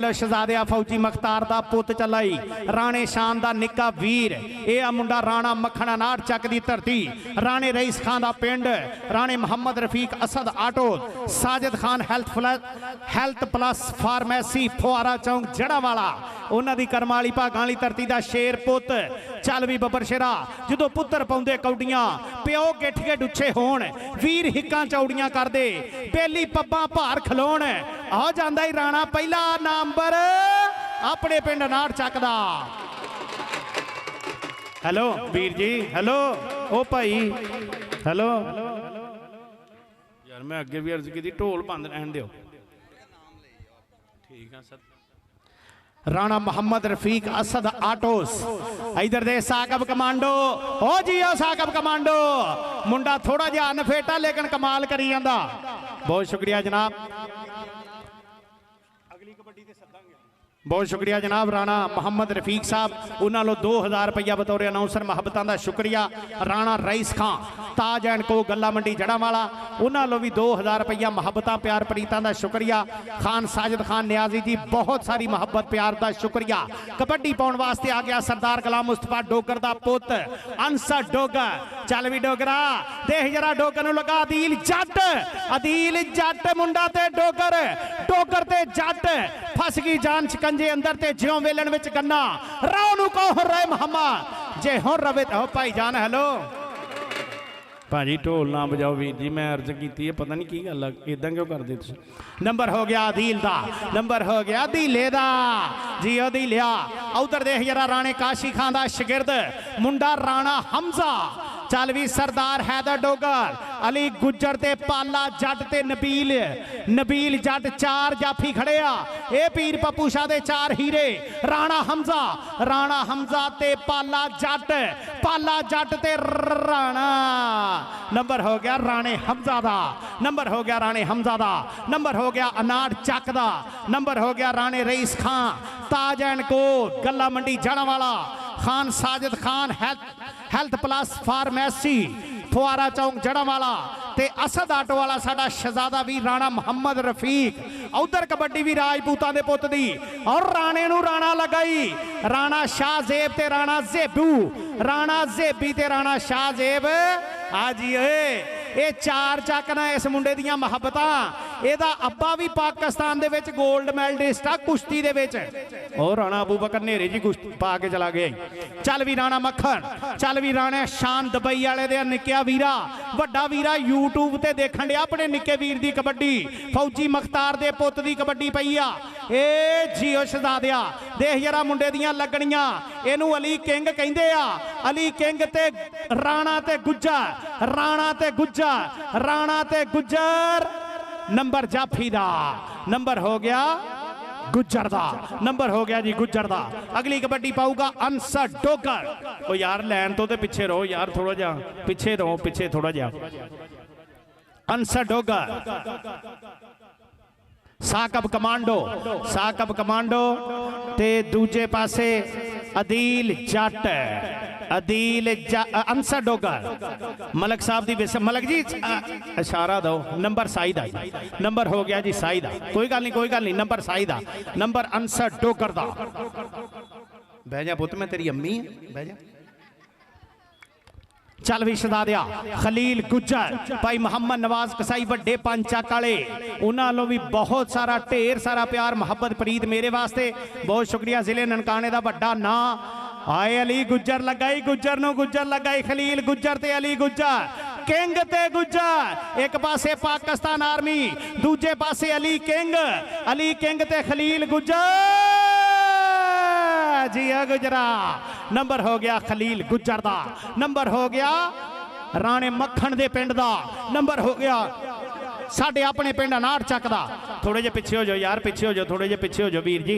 शहजादिया फौजी मख्तार दा पुत चलाई राणे शान दा निक्का वीर यह मुंडा राणा मखना नाड़ चक दी धरती राणे रईस खान दा पिंड राणे Mohammad Rafiq Asad auto Sajid Khan health plus pharmacy फुआरा चौंक जड़ावाला उन्हां दी करमाली भागां वाली धरती दा शेर पुत चल भी बबर शेरा जो पुत्र पाउंदे कौडियां प्यो गिठ के डुच्छे होण वीर हिक्कां चौड़ियां करदे बेली पब्बां भार खलोण आ जांदा ही राणा पहला नंबर अपने पिंड नाड़ चकदा। हेलो वीर जी हेलो ओ भाई हेलो यार मैं अगे भी अर्ज की ढोल बंद रहन दिओ ठीक है सर। राणा मोहम्मद रफीक असद आटोस इधर दे साकब कमांडो ओ जी ओ साकब कमांडो मुंडा थोड़ा जिहा अनफेटा लेकिन कमाल करी जांदा। बहुत शुक्रिया जनाब बहुत शुक्रिया जनाब राणा मोहम्मद रफीक साहब उन्होंने 2000 रुपया बतौर अनाउंसर मुहब्बतों का शुक्रिया। राणा रईस खान ताज एंड को गला मंडी जड़ावाला उन्होंने भी 2000 रुपया मुहब्बत प्यार प्रीतां का शुक्रिया। खान साजिद खान न्याजी जी बहुत सारी मुहब्बत प्यार का शुक्रिया। कबड्डी पाउण वास्ते आ गया सरदार गुलाम मुस्तफा डोगर का पुत अंसर डोगर चल भी डोगरा देख जरा डोगर नूं लगा अदील जट मुंडा ते डोगर ते जट फस गई जान शिकंजे अंदर ते ज्यों वेलन विच गन्ना राव नूं कहो रे मोहम्मद जे हुण रवे तो भाई जान हेलो भाजी ढोल ना बजाओ वीर जी मैं अर्ज की है पता नहीं की गल इदां क्यों करदे तुसीं। नंबर हो गया अदील दा नंबर हो गया अदीले दा जी अदीलिया उधर देख जरा राणे काशी खान दा शागिर्द मुंडा राणा हमजा चल भी सरदार हैदर डोगर अली गुज्जर ते पाला जट ते नबील जट चार जाफी खड़े आ ए पीर पप्पू शाह दे चार हीरे राणा हमजा ते पाला जट ते राणा नंबर हो गया राणे हमजा दा नंबर हो गया राणे हमजा दा नंबर हो गया अनाड़ चक दा नंबर हो गया राणे रईस खान ताज एंड को गला मंडी Jaranwala Khan Sajid Khan health plus pharmacy फुआरा चौंक जड़ावाला ते असद आटो वाला साडा शहजादा भी राणा मोहम्मद रफीक उधर कबड्डी भी राजपूतां दे पुत दी और राणे नूं राणा लगाई राणा शाह जेब ते राणा जेबू राणा जेबी ते राणा शाह जेब आजी ये चार चक ना इस मुंडे दियां मुहब्बतां एदा अब्बा भी पाकिस्तान दे विच गोल्ड मैडलिस्ट आ कुश्ती दे विच और राणा अबू बकर नेरे जी कुश्ती पा के चला गए। चल भी राणा मक्खन चल भी राणा शान दुबई वाले दे निक्किया वीरा वड्डा वीरा यूट्यूब ते देखण दिया अपने निक्के वीर दी कबड्डी फौजी मख्तार दे पुत दी कबड्डी पई आ ए जियो शहजादिया देख जरा मुंडे दियां लगणियां इनू अली किंग कहिंदे आ अली किंग ते राणा ते गुज्जर नंबर जाफी दा नंबर हो गया गुज्जर दा नंबर हो गया जी गुज्जर दा। अगली कबड्डी पाऊगा अंसर डोगर ओ यार लैन तो पीछे रहो यार थोड़ा जा पीछे रहो पीछे थोड़ा जा अंसर डोगर साकब कमांडो ते दूजे पासे अदील जट अंसर डोगर मलक साहब दी मलक जी इशारा दो नंबर साई दा नंबर हो गया जी साई दा कोई गल नहीं नंबर साई दा नंबर अंसर डोगर दा बह जा पुत मैं तेरी अम्मी बह जा। चल भी शहजादिया खलील गुज्जर भाई मोहम्मद नवाज कसाई वड्डे पंचक वाले उन्होंने भी बहुत सारा ढेर सारा प्यार मुहब्बत प्रीत मेरे वास्ते बहुत शुक्रिया। जिले ननकाने का वड्डा ना आए अली गुज्जर लगाई खलील गुज्जर ते अली गुज्जर किंग ते गुज्जर एक पासे पाकिस्तान आर्मी दूजे पासे अली किंग ते खलील गुज्जर जी गुजरा नंबर हो गया खलील गुज्जर दा नंबर हो गया राणे मक्खन दे पिंड दा नंबर हो गया साडे अपने पिंड अनाड़ चक दा। थोड़े जे पिछे हो जाओ यार पिछे हो जाओ थोड़े जे पिछे हो जाओ वीर जी।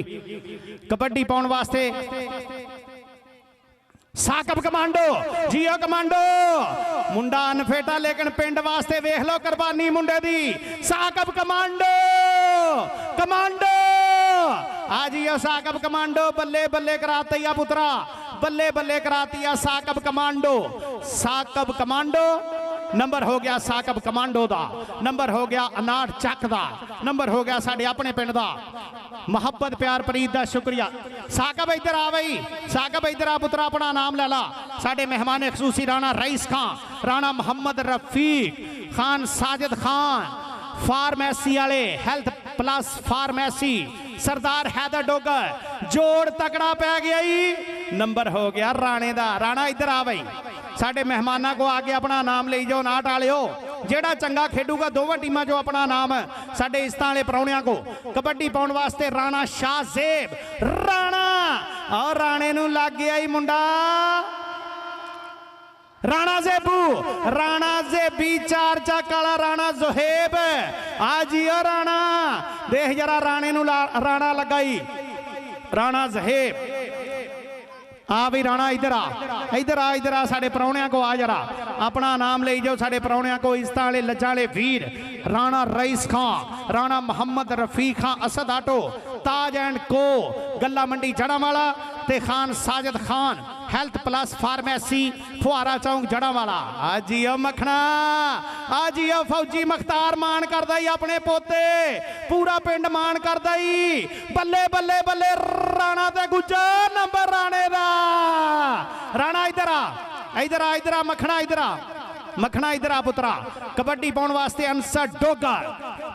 कबड्डी पाउण वास्ते साकब कमांडो जियो कमांडो मुंडा अनफेटा लेकिन पिंड वास्ते वेख लो कुर्बानी मुंडे दी साकब कमांडो आ जियो साकब कमांडो बल्ले बल्ले कराती आ पुत्रा बल्ले बल्ले कराती आ साकब कमांडो नंबर हो गया साकब कमांडो दा, नंबर हो गया अनाड़ चक दा, नंबर हो गया साडे अपने पिंड दा मुहब्बत प्यार प्रीत दा शुक्रिया। साकब इधर आ बई, साकब इधर आ पुत्रा, अपना नाम ले ला। साडे मेहमान खसूसी राणा रईस खान, राणा मोहम्मद रफीक खान, साजिद खान फार्मेसी वाले, हेल्थ प्लस फार्मेसी, सरदार हैदर डोगर, जोड़ तकड़ा पै गया ही। नंबर हो गया राणे दा। राणा इधर आ बई, साडे मेहमाना को आके अपना नाम ले जाओ, ना टालियो। जेड़ा चंगा खेडूगा दोवां टीमां जो अपना नाम साडे इस्तां वाले परौणियां को कबड्डी पाउण वास्ते राणा शाहजेब, राणा और राणे नूं लग गया ही मुंडा राणा जेबू, राणा जेबी चार चक वाला राणा जोहेब। आज ही राणा देख जरा राणे नूं राणा लगाई, राणा जहेब आ भी राणा इधर आ, इधर आ, इधर आ, साडे परौणियां को आ जरा अपना नाम ले जाओ। साडे परौणियां को इस्तां वाले लज्जां वाले वीर Rana Rais Khan, Rana Muhammad Rafiq Khan, Asad auto, Taj and co गल्ला मंडी जड़ावाला ते Khan Sajid Khan, health plus pharmacy फुहारा चौंक जड़ावाला। आजियो मखना, आजियो फौजी मख्तार मान करदा ही अपने पोते, पूरा पिंड मान करदा ही। बल्ले बल्ले बल्ले राणा ते गुज्जर, नंबर राणे दा। राणा इधर आ, इधर आ, इधर आ मखना, इधर आ मखना, इधर आ पुत्रा। कबड्डी पाउण वास्ते अंसर डोगर,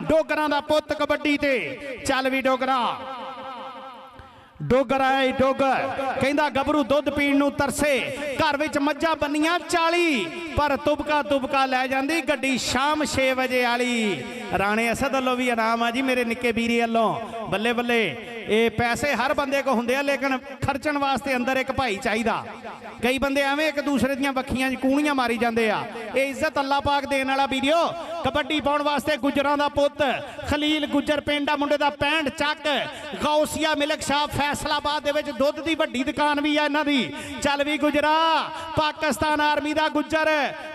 डोगरां दा पुत्त कबड्डी ते चल भी डोगरा। डोगर आए डोगर कहंदा गबरू दुध पीण नूं तरसे, घर विच मज्जां बन्नियां 40 पर तुबका तुबका लै जांदी गड्डी शाम 6 बजे वाली। राणे असद वालों भी इनाम आ जी मेरे निक्के वीरे वालों। बल्ले बल्ले ये पैसे हर बंदे को हुंदे आ, लेकिन खर्चण वास्ते अंदर एक भाई चाहिदा। कई बंदे एवें एक दूसरे दियां वखियां कूणियां मारी जांदे आ। ये इज्जत अल्लाह पाक देण वाला वीडियो। कबड्डी पाउण वास्ते गुजरां दा पुत्त खलील गुजर पिंड आ, मुंडे दा 65 चक, गौसिया मिल्क शॉप फैसलाबाद दे विच दुध दी वड्डी दुकान भी आ इन्हां दी। चल भी गुजरा, पाकिस्तान आर्मी दा गुजर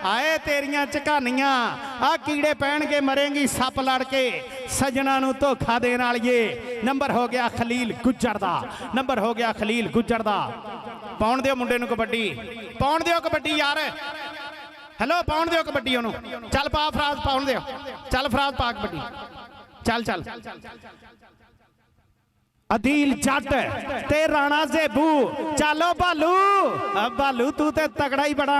आए तेरियां झकानियां आ कीड़े पैणगे मरेंगी सप लड़ के, सजना नूं धोखा देण वालीए। नंबर हो गया खलील गुजर दा, नंबर हो गया खलील गुजर दा। पाउण दिओ मुंडे नूं कबड्डी, पाउण दिओ कबड्डी यार, हेलो पाउण दिओ कबड्डी ओनूं। चल पा फराज, पाउण दिओ, चल फराज पा कबड्डी, चल चल। अदील जट ते राणा जेबू, चलो बालू, अब बालू तू ते तगड़ा ही बड़ा।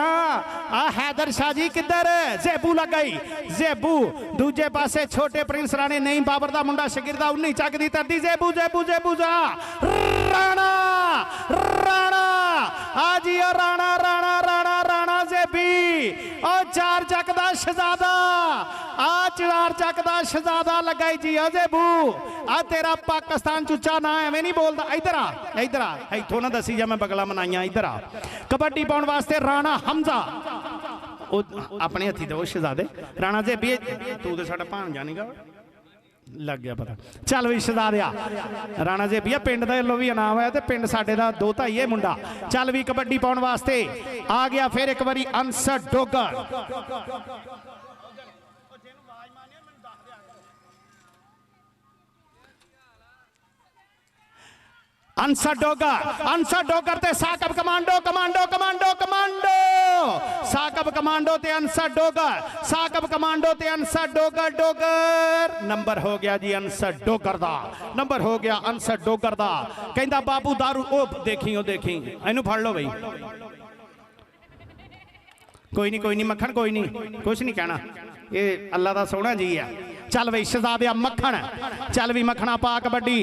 आ हैदर शाह जी किधर, जेबू लग गई, जेबू दूजे पासे छोटे प्रिंस राणे नहीं बाबर दा मुंडा शगिरदा 19 चक दी तरदी। जेबू जेबू जेबू जा राणा, राणा आज ही राणा राणा राणा राणा जेबी और 4 चक दा शहजादा, आ 4 चक दा शहजादा लगाई जी। जेबू आ तेरा पाकिस्तान चुचा ना एवें नहीं बोलता। इधर आ, इधर आ, इथों ना दसी जा मैं बगला मनाइया। इधर आ कबड्डी पाउण वास्ते राणा हमजा, अपने हथी दो शहजादे। राणा जेबी तू तो साडा भाणजा नहींगा, लग गया पता। चल भी शहजादिया राणा जेबी पिंड दे लो भी इनाम है, पिंड साडे दा दोता ही है मुंडा। चल भी कबड्डी पाउण वास्ते आ गया फिर एक बारी अंसर डोगर। अंसर डोगर ते Saqib commando, commando commando commando, Saqib commando ते अंसर डोगर, साकब कमांडो ते अंसर डोगर। डोगर नंबर हो गया जी अंसर डोगर दा, नंबर हो गया अंसर डोगर दा। कहंदा बाबू दारू, ओ देखी, ओ देखी, इनू फड़ लो भाई। कोई नहीं मक्खन, कोई नहीं, कुछ नहीं कहना, ये अल्लाह दा सोहना जी है। चल भाई शहजादिया मक्खन, चल भी मक्खना पा कबड्डी।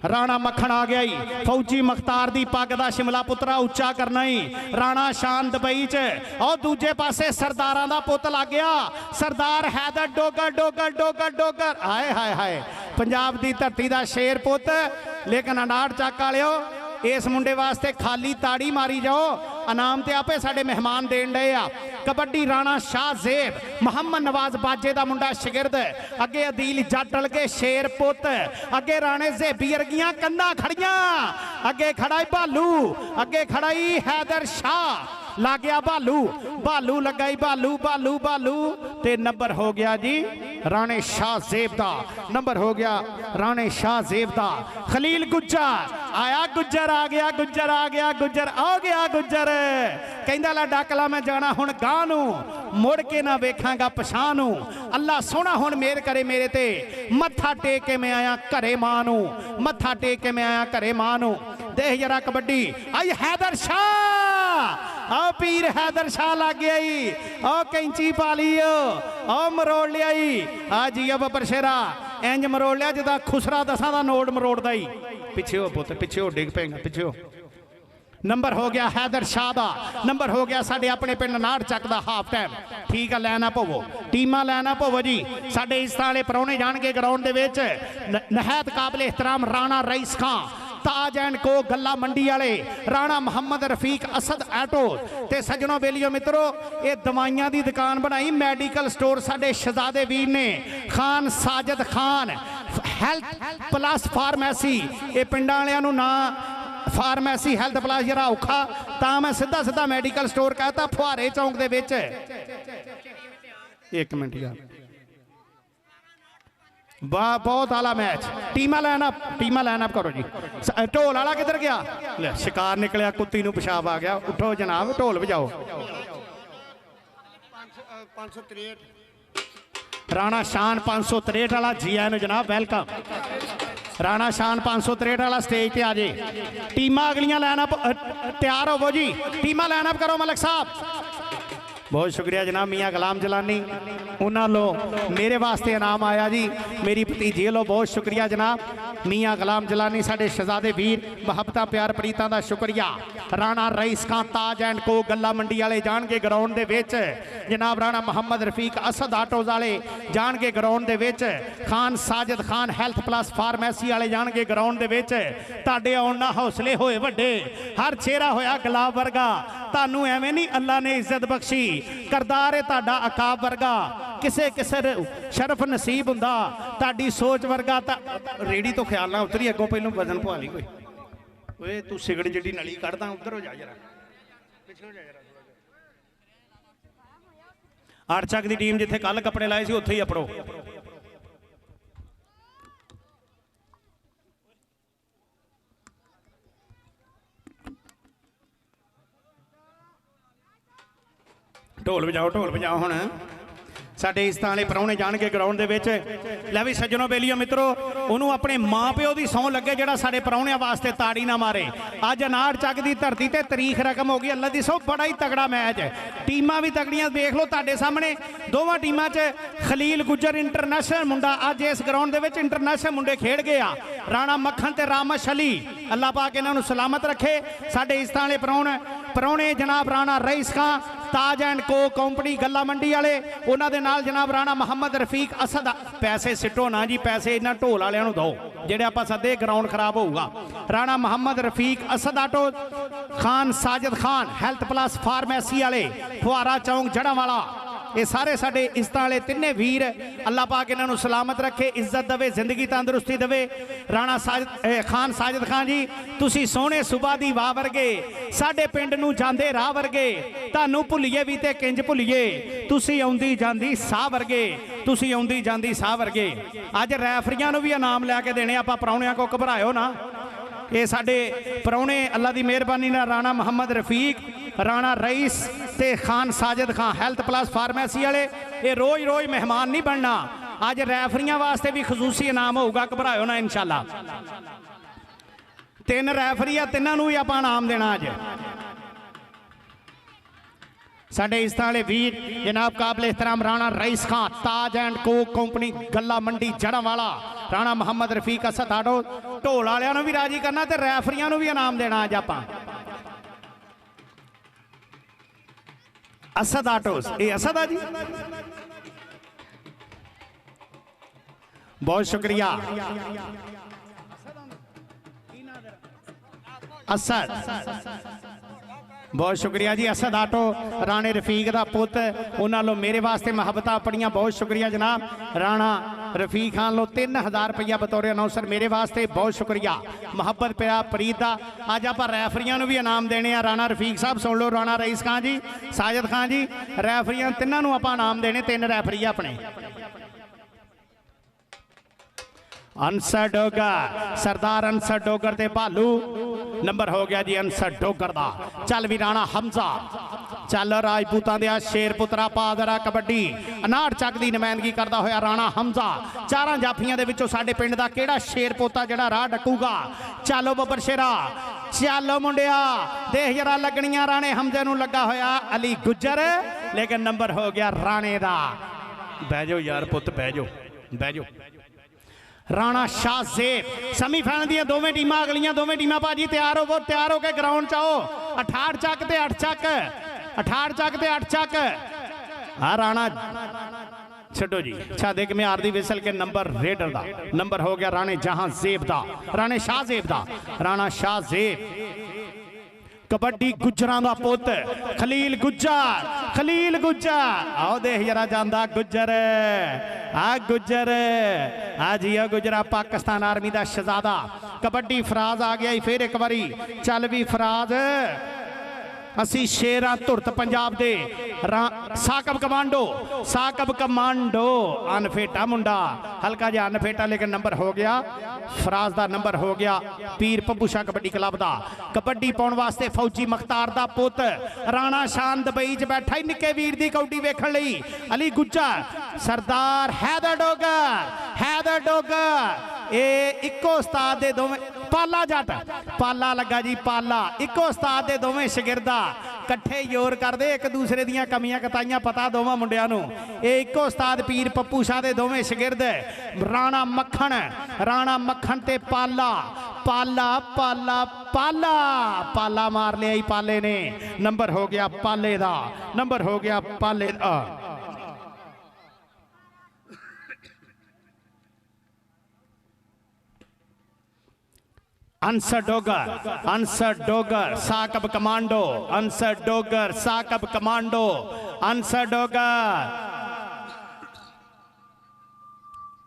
राणा मक्खन आ गया ही, फौजी मख्तार दी पग दा शिमला पुत्रा उच्चा करना ही। राणा शान दुबई च और दूजे पासे सरदारां दा पुत लग गया, सरदार हैदर डोगर डोगर डोगर डोगर। हाय हाय हाय, पंजाब दी धरती दा शेर पुत। लेकिन अनाड़ चक वालिओ इस मुंडे वास्ते खाली ताड़ी मारी जाओ, इनाम ते आपे साडे मेहमान देन डे आ। कबड्डी राणा शाहजेब, मोहम्मद नवाज बाजे दा मुंडा शगिरद, अगे अदील जट के शेर पुत, अगे राणे जेबी वर्गियां कंधा खड़ियां, अगे खड़ा भालू, अगे खड़ा हैदर शाह, लग गया भालू, भालू लगाई भालू भालू भालू ते नंबर हो गया जी राणे शाहजेब दा, नंबर हो गया राणे शाहजेब दा। खलील गुज्जर आया गुज्जर आ गया गुज्जर आ गया गुज्जर आ गया गुज्जर कहंदा ला डाकला मैं जाना हुण गां नूं मुड़ के ना वेखांगा पछां नूं अल्लाह सोहना हुण मेर करे मेरे ते मत्था टेक के मैं आया घरे मां नूं मत्था टेक के मैं आया घरे मां नूं देख जरा कबड्डी आई हैदर शाह आ पीर हैदर शाह लग गया ओ कैंची पा ली ओ मरोड़ लिया आ जी अब बरशेरा इंज मरोड़ लिया जिदा खुसरा 10 का नोट मरोड़दा ही पिछे हो पुत पिछे हो डिग पेगा पिछे हो नंबर हो गया हैदर शाह का नंबर हो गया साडे अपने पिंड नाड़ चक दा हाफ टाइम ठीक है लैन अप होवो टीमां लैन अप होवो जी साडे इस वाले परौने जाणगे ग्राउंड दे विच नहायत काबिल एहतराम राणा रईस खां ताज एंड को गल्ला मंडी वाले राणा मुहम्मद रफीक असद ऐटो ते सजनों बेलियो मित्रों ये दवाइयां दी दुकान बनाई मेडिकल स्टोर साडे शहजादे वीर ने Khan Sajid Khan health plus pharmacy ये पिंडां वालियां नूं ना फार्मेसी हैल्थ प्लस जरा औखा तां मैं सीधा सीधा मेडिकल स्टोर कहता फुहारे चौंक दे विच एक मिनट यार वाह बहुत आला मैच टीमां लाइन अप करो जी ढोल वाला किधर गया ले शिकार निकलिया कुत्ती नूं पेशाब आ गया उठो जनाब ढोल बजाओ 563 राणा शान 563 वाला जी आए जनाब वेलकम राणा शान 563 वाला स्टेज पे आ जाए टीमां अगलियां लाइनअप तैयार होवो जी टीमां लाइनअप करो मलिक साहब बहुत शुक्रिया जनाब मियाँ गुलाम जलानी उन्होंने मेरे वास्ते इनाम आया जी मेरी भतीजी लो बहुत शुक्रिया जनाब मियाँ गुलाम जलानी साडे शहजादे वीर मुहब्बत प्यार प्रीतां दा शुक्रिया राणा रईस खां ताज एंड को गल्ला मंडी वाले जाणगे ग्राउंड दे विच जनाब राणा मुहम्मद रफीक असद आटोज वाले जाणगे ग्राउंड दे विच Khan Sajid Khan health plus pharmacy वाले जाणगे ग्राउंड दे विच तुहाडे आउण नाल हौसले होए वड्डे हर चेहरा होया गुलाब वर्गा तुहानूं एवें नहीं अल्लाह ने इज्जत बख्शी करदार है तुहाडा अकाब वर्गा किसे किसे शरफ नसीब हुंदा तुहाडी सोच वर्गा रेड़ी तो ख्याल ना उतरी अगों पहलों वजन पवा ली कोई ओए तू सिगड़ जिहड़ी नली कढ़दा उधर हो जा जरा पिछे हो जा जरा आरचक दी टीम जिथे कल कपड़े लाए सी उत्थे ही अपड़ो ढोल बजाओ हुण साडे इस वाले परौने जाणगे ग्राउंड दे विच लै भी सज्जनों बेलियो मित्रों उन्होंने अपने माँ प्यो की सौं लगे जिहड़ा साडे परौणियां वास्ते ताड़ी ना मारे अज अनाड़ चक की धरती ते तारीख रकम हो गई अल्लाह दी सौ बड़ा ही तगड़ा मैच है टीमां भी तगड़ियां देख लो तुहाडे सामने दोवां टीमां च खलील गुज्जर इंटरनेशनल मुंडा अज इस ग्राउंड दे विच इंटरनेशनल मुंडे खेड गए आ राणा मक्खन ते रामश अली अल्लाह पाक इन्हां नूं सलामत रखे साडे इस वाले परौणे जनाब राणा रईस खां ताज एंड को कंपनी गल्ला मंडी वाले उन्होंने नाल जनाब राणा मुहम्मद रफीक असद पैसे सिटो ना जी पैसे इन्होंने ढोल वाले दो जेडे आप सदे ग्राउंड खराब होगा Rana Muhammad Rafiq Asad auto Khan Sajid Khan health plus pharmacy वाले फुहारा चौंक जड़ा वाला ये सारे साडे इज्जत वाले तिन्ने वीर अल्लाह पाक इन्हों सलामत रखे इज्जत दवे जिंदगी तंदुरुस्ती दवे राणा खान साजिद खान जी तुसी सोहने सुबह दी वाह वर्गे साडे पिंड नूं जांदे राह वर्गे तानूं भुल्लीए भी ते किंज भुल्लीए तुसी आउंदी जांदी साह वर्गे तुसी आउंदी जांदी साह वर्गे अज रैफरियां नूं भी इनाम लैके देने आपां परौणियां को घबराओ ना ये साडे परौणे अल्लाह की मेहरबानी नाल राणा मुहम्मद रफीक राणा रईस ते Khan Sajid Khan health plus pharmacy वाले ये रोज़ रोज़ मेहमान नहीं बनना अज रैफरियां वास्ते भी खसूसी इनाम होगा घबराओ ना इंशाल्लाह 3 रैफरी आ तिन्हां नूं भी आपां इनाम देना अज साडे इस वाले वीर जनाब काबिल एहतराम राणा रईस खां ताज एंड को कंपनी गल्ला मंडी जड़ावाला राणा मुहम्मद रफीक असद आटो ढोल वालियां नूं भी राजी करना ते रैफरियां नूं भी इनाम देना अज आपां असद आटोस ये असद आ जी बहुत शुक्रिया असद बहुत शुक्रिया जी असद आटो राणे रफीक का पुत उन्होंने मेरे वास्ते मुहब्बत अपनिया बहुत शुक्रिया जनाब राणा रफीक खान लो 3000 रुपया बतौर अनाउंसर मेरे वास्ते बहुत शुक्रिया मुहब्बत प्यार प्रीत का अज आप रैफरियां भी इनाम देने राणा रफीक साहब सुन लो राणा रईस खान जी साजिद खान जी रैफरियां तिन्हों आप इनाम देने 3 रैफरी अपने अंसर डोगर सरदार अंसर डोगर ते भालू नंबर हो गया जी अंसर डोगर दा। चल भी राणा हमजा चल राजपूतां दे शेर पुत्रा पादरा कबड्डी 59 ਚੱਕ ਦੀ ਨੁਮਾਇੰਦਗੀ करदा होया राणा हमजा। चारां जाफियां दे विचों साडे पिंड दा किहड़ा शेर पोता जिहड़ा राह डकूगा। चलो बब्बर शेरा चलो मुंडिया देख जरा लगनियां राणे हमजे नूं लगा होया अली गुज्जर लेकिन नंबर हो गया राणे दा। बह जाओ यार पुत बह जाओ। राणा शाह जेब सेमीफाइनल दी दोवें टीमां अगलियां दोवें टीमां भाजी तैयार हो के ग्राउंड च आओ। 68 ਚੱਕ ते 8 ਚੱਕ 68 ਚੱਕ ते 8 ਚੱਕ। हाँ राणा छो जी छादे कि म्यार दी विसल के नंबर रेडर दा नंबर हो गया राणे जहां जेब दा राणे शाह जेब दा। राणा शाह जेब कबड्डी गुजरां दा पुत खलील गुज्जर आओ देख जरा जांदा गुज्जर आ जी गुजरा पाकिस्तान आर्मी दा शहजादा। कबड्डी फराज आ गया फिर एक बारी चल भी फराज असी शेरा धुरत पंजाब दे साकब कमांडो अनफेटा मुंडा हल्का जिहा अनफेटा लेकिन नंबर हो गया फराज दा। नंबर हो गया पीर पब्बूशा कबड्डी क्लब दा। कबड्डी पाउण वास्ते फौजी मख्तार दा पुत राणा शान दुबई च बैठा ही निक्के वीर दी कौडी वेखण लई। अली गुज्जर सरदार हैदर डोगर ए इको उस्ताद दे दोवें पाला जट पाला लगा जी पाला इको उस्ताद दे दोवें शगिरदा कट्ठे योर करदे एक दूसरे दियां कमियां कताइयां पता दोवां मुंडियां नूं। ए इको उस्ताद पीर पप्पू शाह दे दोवें शगिरद राणा मक्खन ते पाला मार लिया पाले ने। नंबर हो गया पाले दा। अंसर डोगर साकब कमांडो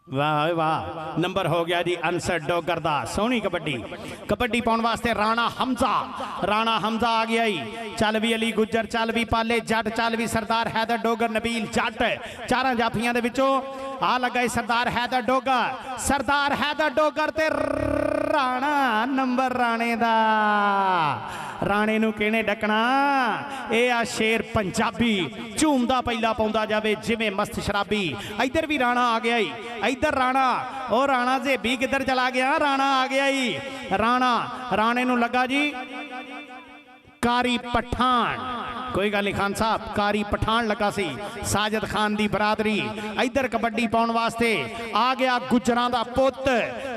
वाह वाह नंबर हो गया जी अंसर डोगर दा। सोहनी कबड्डी पाउण वास्ते राणा हमजा आ गया ही। चल भी अली गुज्जर चल भी पाले जट चल भी सरदार हैदर डोगर नबील जट। चारां जाफियां दे विचों आ लगा सरदार हैदर डोगर ते राणा नंबर राणे दा। राणे नूं किहने डकना ए आ शेर पंजाबी झूमदा पहला पाउंदा जावे जिवें मस्त शराबी। इधर भी राणा आ गया ही इधर राणा जेबी किधर चला गया। राणा आ गया ही राणे नूं लगा जी कारी पठान कोई गल नहीं खान साहब कारी पठान लगा सी साजिद खान दी बरादरी। इधर कबड्डी पाउण वास्ते आ गया गुजरां दा पुत।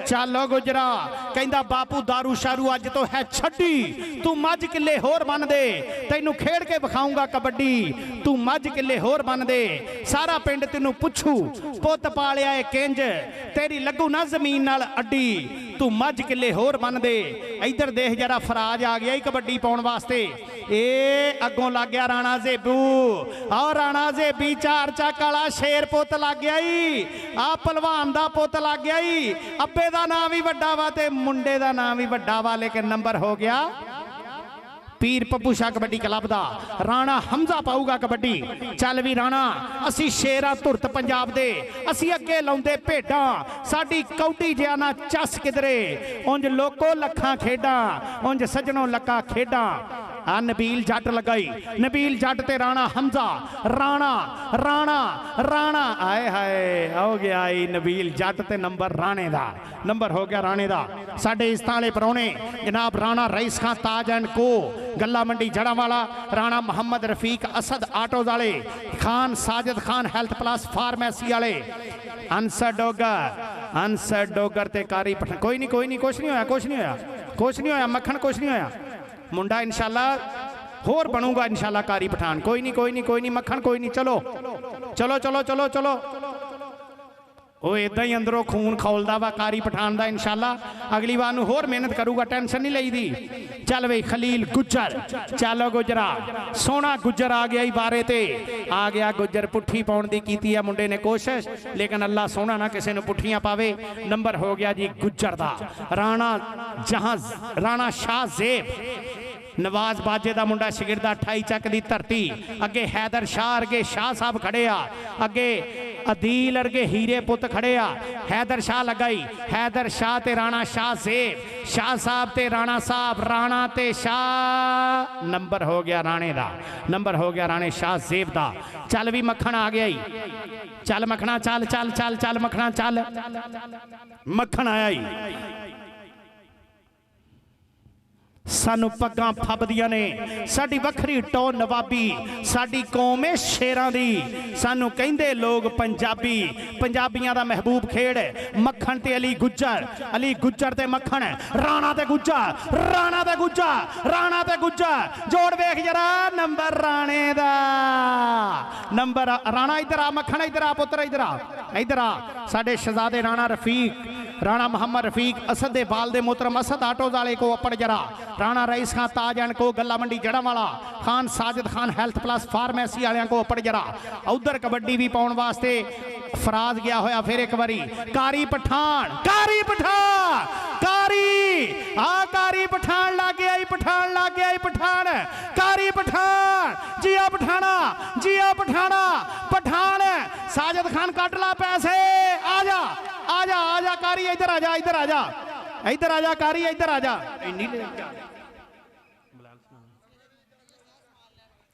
चलो गुजरा कहंदा बापू दारू शारू अज तो है छड्डी तू मज किले होर बन दे तैनू खेड़ के विखाऊंगा कबड्डी तू मज किले होर बन दे सारा पिंड तेनू पुछू पुत पालिया है किंज तेरी लगू ना जमीन नाल अड्डी तू मज किले होर बन दे। इधर देख जरा फराज आ गया कबड्डी पाउण वास्ते। ए अगों लग गया राणा जेबू और राणा जेबी 4 ਚੱਕ वाला शेर पुत लग गया आ पहलवान दा पुत लग गया अब्बे दा नाम भी वड्डा वा ते मुंडे दा नाम भी वड्डा वा लेकिन नंबर हो गया पीर पप्पू शाह कबड्डी क्लब दा। राणा हमजा पाऊगा कबड्डी। चल भी राणा असी शेरा धुरत पंजाब दे असी अगे लाउंदे भेडां साडी कौडी जिहा ना चस किधरे उंज लोको लखां खेडां उंज सजनों लक्का खेडां। नबील जट लगाई नबील जट ते राणा हमजा राणा आए हाय हो गया नबील जट ते नंबर राणे दा। नंबर हो गया राणे दा। साडे इस ताले परौने जनाब राणा रईस खान ताज एंड को गल्ला मंडी जड़ावाला राणा मोहम्मद रफीक असद आटो वाले Khan Sajid Khan health plus pharmacy वाले अंसर डोगर ते कारी पठान कोई नहीं कुछ नहीं होया मक्खन कुछ नहीं होया मुंडा इंशाल्लाह होर बनूंगा इंशाल्लाह कारी पठान कोई नहीं मक्खन कोई नहीं। चलो वो इदा ही अंदरों खून खौलदा वा कारी पठान दा इंशाल्लाह अगली बार नूं होर मेहनत करूगा टेंशन नहीं लई दी। चल बई खलील गुज्जर चलो गुजरा सोना गुज्जर आ गया बारे ते आ गया गुज्जर पुट्ठी पाउण दी कीती है मुंडे ने कोशिश लेकिन अल्लाह सोना ना किसी नूं पुट्ठियां पावे। नंबर हो गया जी गुज्जर दा। राणा शाह जेब नवाज बाजे का मुंडा शगिरदा 28 चक की धरती अगे हैदर शाह अरगे शाह साहब खड़े आ अगे अदील अरगे हीरे पुत खड़े आ हैदर शाह लगाई हैदर शाह ते राणा शाह सेब शाह साहब ते राणा साहब राणा ते शाह नंबर हो गया राणे दा नंबर हो गया राणे शाह सेब दा चल भी मक्खन आ गया ही चल मखना चल चल चल चल मखना चल मक्खन आया ही सानू पग्गां फबदियां ने साडी वखरी टो नवाबी साडी कौम है शेरां दी सानू कहिंदे लोग पंजाबी पंजाबियां दा महबूब खेड़ मक्खन ते अली गुज्जर ते मक्खन राणा ते गुज्जर राणा ते गुज्जर राणा ते गुज्जर जोड़ वेख जरा नंबर राणे दा नंबर राणा इधर आ मक्खन इधर आ पुत्र इधर आ साडे शहजादे राणा रफीक राणा मोहम्मद रफीक असद दे बाल दे मोहतरम असद आटो वाले को अपड़ जरा राणा रईस खान ताज एंड को गला मंडी Jaranwala Khan Sajid Khan health plus pharmacy वाले को अपड़ जरा उधर कबड्डी भी पाउण वास्ते फराज गया होया फिर एक बारी कारी पठान कारी पठान लागे आई पठान कारी पठान जिया पठान साजिद खान कट ला पैसे आजा कारी इधर आजा कारी इधर आजा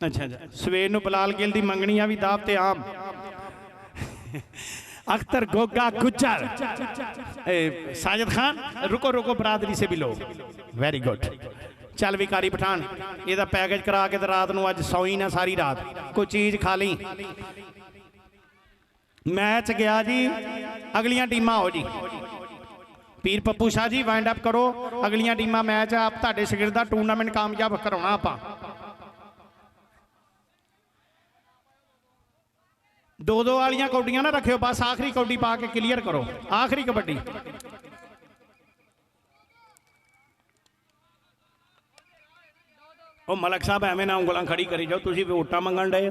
अच्छा सवेर नूं बलाल गिल दी मंगनियां भी दाब ते आम अख्तर गोगा गुज्जर साजिद खान रुको बरादरी से भी लो वेरी गुड चल भी कारी पठान ये पैकेज करा के रात नूं अज सोई ना सारी रात कोई चीज खा ली मैच गया जी अगलियां टीमां आओ जी पीर पप्पू शाह जी वाइंड अप करो अगलियां टीमां मैच आप तुहाडे शगिर्द दा टूर्नामेंट कामयाब कराउणा आपां दो वालियां कौडियां ना रखियो बस आखिरी कौडी पा के क्लीयर करो आखिरी कबड्डी ओ मलक साहब एवं ना उंगलां खड़ी करी जाओ तुसीं वोटां मंगण डए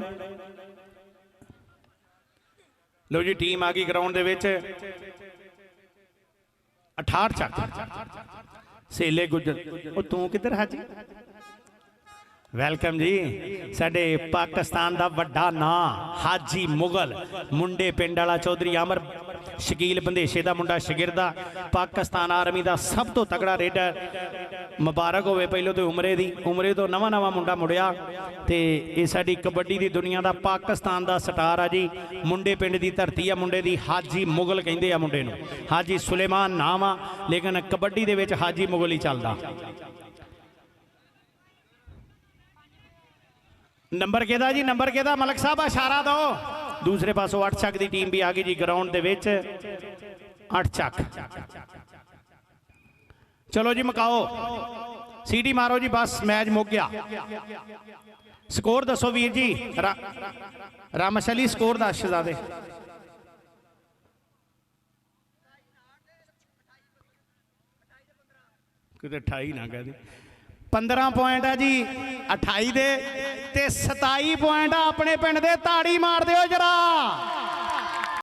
लो जी टीम आ गई ग्राउंड दे विच 68 चक सेले गुजर ओ तू किधर हाजी वेलकम जी साडे पाकिस्तान दा वड्डा नां हाजी मुगल मुंडे पिंड वाला चौधरी अमर शकील बंदेशे दा मुंडा शगिरदा पाकिस्तान आर्मी दा सब तो तगड़ा रेडर मुबारक होवे पहलों तो उमरे तो नवा मुंडा मुड़िया ते ये साडी कबड्डी दी दुनिया दा पाकिस्तान दा स्टार आ जी मुंडे पिंड दी धरती आ मुंडे दी हाजी मुगल कहिंदे आ मुंडे नूं हाजी सुलेमान नाम आ लेकिन कबड्डी दे विच हाजी मुगल ही चलदा नंबर केदा जी नंबर केदा मलक साहब इशारा दो दूसरे पासों 8 चक की टीम भी आ गई जी ग्राउंड दे विच 8 चक चलो जी मकाओ सीटी मारो जी बस मैच मुक गया स्कोर दसो वीर जी रामश अली स्कोर दस शहजादे किते 28 ना कह दी 15 पॉइंट है जी 28 दे ते 27 पॉइंट अपने पिंड दे ताड़ी मार दिओ जरा